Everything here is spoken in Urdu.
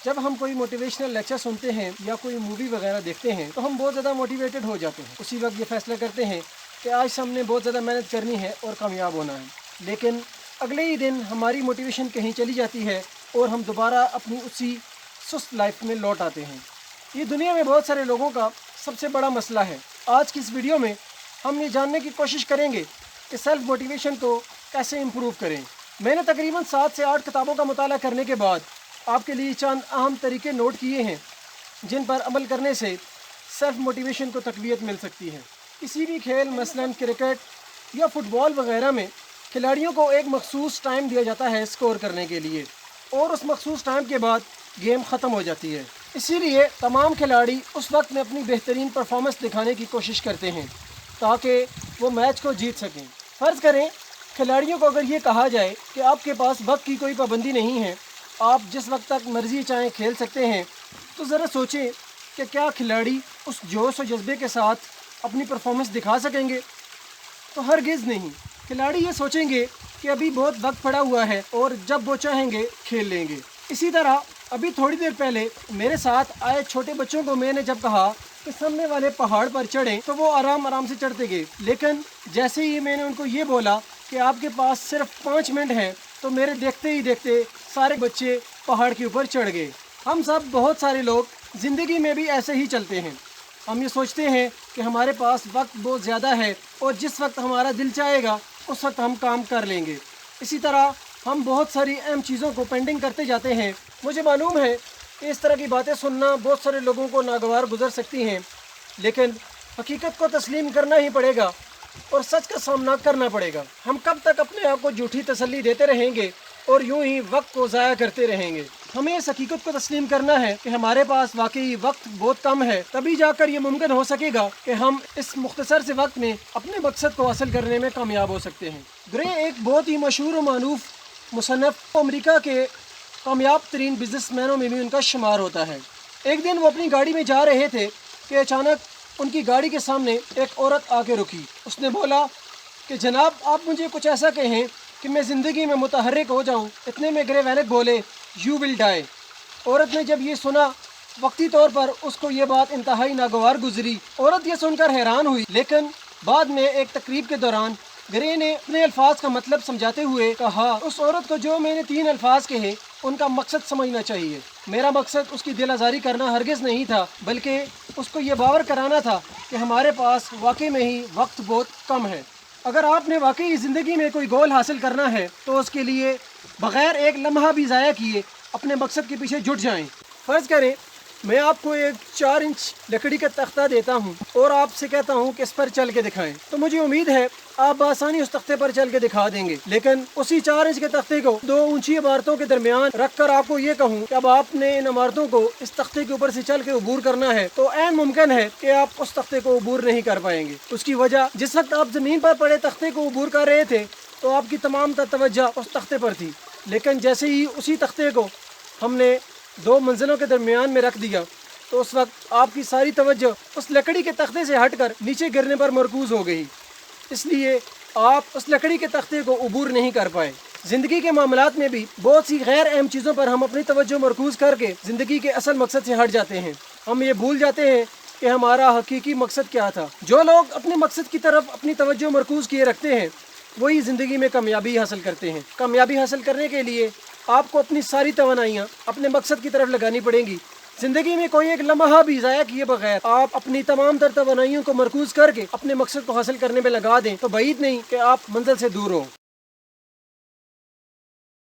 جب ہم کوئی موٹیویشنل لیکچر سنتے ہیں یا کوئی مووی وغیرہ دیکھتے ہیں تو ہم بہت زیادہ موٹیویٹڈ ہو جاتے ہیں. اسی وقت یہ فیصلہ کرتے ہیں کہ آج سے ہم نے بہت زیادہ محنت کرنی ہے اور کامیاب ہونا ہے. لیکن اگلے ہی دن ہماری موٹیویشن کہیں چلی جاتی ہے اور ہم دوبارہ اپنی اسی سست لائف میں لوٹ آتے ہیں. یہ دنیا میں بہت سارے لوگوں کا سب سے بڑا مسئلہ ہے. آج کی اس ویڈیو میں ہم یہ جاننے کی کوشش کریں گے کہ سیلف موٹیویشن کو کیسے امپروو کریں. میں نے تقریباً 7 سے 8 کتابوں کا مطالعہ کرنے کے بعد آپ کے لیے چند اہم طریقے نوٹ کیے ہیں جن پر عمل کرنے سے سیلف موٹیویشن کو تقویت مل سکتی ہے. کسی بھی کھیل مثلاً کرکٹ یا فٹ بال وغیرہ میں کھلاڑیوں کو ایک مخصوص ٹائم دیا جاتا ہے اسکور کرنے کے لیے اور اس مخصوص ٹائم کے بعد گیم ختم ہو جاتی ہے. اسی لیے تمام کھلاڑی اس وقت میں اپنی بہترین پرفارمنس دکھانے کی کوشش کرتے ہیں تاکہ وہ میچ کو جیت سکیں. فرض کریں کھلاڑیوں کو اگر یہ کہا جائے کہ آپ کے پاس وقت کی کوئی پابندی نہیں ہے, آپ جس وقت تک مرضی چاہیں کھیل سکتے ہیں, تو ذرا سوچیں کہ کیا کھلاڑی اس جوش و جذبے کے ساتھ اپنی پرفارمنس دکھا سکیں گے؟ تو ہرگز نہیں. کھلاڑی یہ سوچیں گے کہ ابھی بہت وقت پڑا ہوا ہے اور جب وہ چاہیں گے کھیل لیں گے. اسی طرح ابھی تھوڑی دیر پہلے میرے ساتھ آئے چھوٹے بچوں کو میں نے جب کہا کہ سامنے والے پہاڑ پر چڑھیں تو وہ آرام سے چڑھتے گئے, لیکن جیسے ہی میں نے ان کو یہ بولا کہ آپ کے پاس صرف 5 منٹ ہیں تو میرے دیکھتے ہی دیکھتے سارے بچے پہاڑ کے اوپر چڑھ گئے. ہم سب بہت سارے لوگ زندگی میں بھی ایسے ہی چلتے ہیں. ہم یہ سوچتے ہیں کہ ہمارے پاس وقت بہت زیادہ ہے اور جس وقت ہمارا دل چاہے گا اس وقت ہم کام کر لیں گے. اسی طرح ہم بہت ساری اہم چیزوں کو پینڈنگ کرتے جاتے ہیں. مجھے معلوم ہے کہ اس طرح کی باتیں سننا بہت سارے لوگوں کو ناگوار گزر سکتی ہیں, لیکن حقیقت کو تسلیم کرنا ہی پڑے گا اور سچ کا سامنا کرنا پڑے گا. ہم کب تک اپنے آپ کو جھوٹی تسلی دیتے رہیں گے اور یوں ہی وقت کو ضائع کرتے رہیں گے؟ ہمیں اس حقیقت کو تسلیم کرنا ہے کہ ہمارے پاس واقعی وقت بہت کم ہے, تبھی جا کر یہ ممکن ہو سکے گا کہ ہم اس مختصر سے وقت میں اپنے مقصد کو حاصل کرنے میں کامیاب ہو سکتے ہیں. گرے ایک بہت ہی مشہور و معروف مصنف, امریکہ کے کامیاب ترین بزنس مینوں میں بھی ان کا شمار ہوتا ہے. ایک دن وہ اپنی گاڑی میں جا رہے تھے کہ اچانک ان کی گاڑی کے سامنے ایک عورت آ کے رکی. اس نے بولا کہ جناب آپ مجھے کچھ ایسا کہیں کہ میں زندگی میں متحرک ہو جاؤں. اتنے میں گرے وینک بولے یو ول ڈائی. عورت نے جب یہ سنا وقتی طور پر اس کو یہ بات انتہائی ناگوار گزری. عورت یہ سن کر حیران ہوئی, لیکن بعد میں ایک تقریب کے دوران گرے نے اپنے الفاظ کا مطلب سمجھاتے ہوئے کہا, اس عورت کو جو میں نے 3 الفاظ کہے ان کا مقصد سمجھنا چاہیے. میرا مقصد اس کی دل آزاری کرنا ہرگز نہیں تھا, بلکہ اس کو یہ باور کرانا تھا کہ ہمارے پاس واقعی میں ہی وقت بہت کم ہے. اگر آپ نے واقعی زندگی میں کوئی گول حاصل کرنا ہے تو اس کے لیے بغیر ایک لمحہ بھی ضائع کیے اپنے مقصد کے پیچھے جٹ جائیں. فرض کریں میں آپ کو ایک 4 انچ لکڑی کا تختہ دیتا ہوں اور آپ سے کہتا ہوں کہ اس پر چل کے دکھائیں, تو مجھے امید ہے آپ بآسانی اس تختے پر چل کے دکھا دیں گے. لیکن اسی 4 انچ کے تختے کو 2 اونچی عمارتوں کے درمیان رکھ کر آپ کو یہ کہوں کہ اب آپ نے ان عمارتوں کو اس تختے کے اوپر سے چل کے عبور کرنا ہے, تو عین ممکن ہے کہ آپ اس تختے کو عبور نہیں کر پائیں گے. اس کی وجہ, جس وقت آپ زمین پر پڑے تختے کو عبور کر رہے تھے تو آپ کی تمام توجہ اس تختے پر تھی, لیکن جیسے ہی اسی تختے کو ہم نے 2 منزلوں کے درمیان میں رکھ دیا تو اس وقت آپ کی ساری توجہ اس لکڑی کے تختے سے ہٹ کر نیچے گرنے پر مرکوز ہو گئی. اس لیے آپ اس لکڑی کے تختے کو عبور نہیں کر پائے. زندگی کے معاملات میں بھی بہت سی غیر اہم چیزوں پر ہم اپنی توجہ مرکوز کر کے زندگی کے اصل مقصد سے ہٹ جاتے ہیں. ہم یہ بھول جاتے ہیں کہ ہمارا حقیقی مقصد کیا تھا. جو لوگ اپنے مقصد کی طرف اپنی توجہ مرکوز کیے رکھتے ہیں وہی زندگی میں کامیابی حاصل کرتے ہیں. کامیابی حاصل کرنے کے لیے آپ کو اپنی ساری توانائیاں اپنے مقصد کی طرف لگانی پڑیں گی. زندگی میں کوئی ایک لمحہ بھی ضائع کیے بغیر آپ اپنی تمام تر توانائیوں کو مرکوز کر کے اپنے مقصد کو حاصل کرنے میں لگا دیں تو بعید نہیں کہ آپ منزل سے دور ہوں.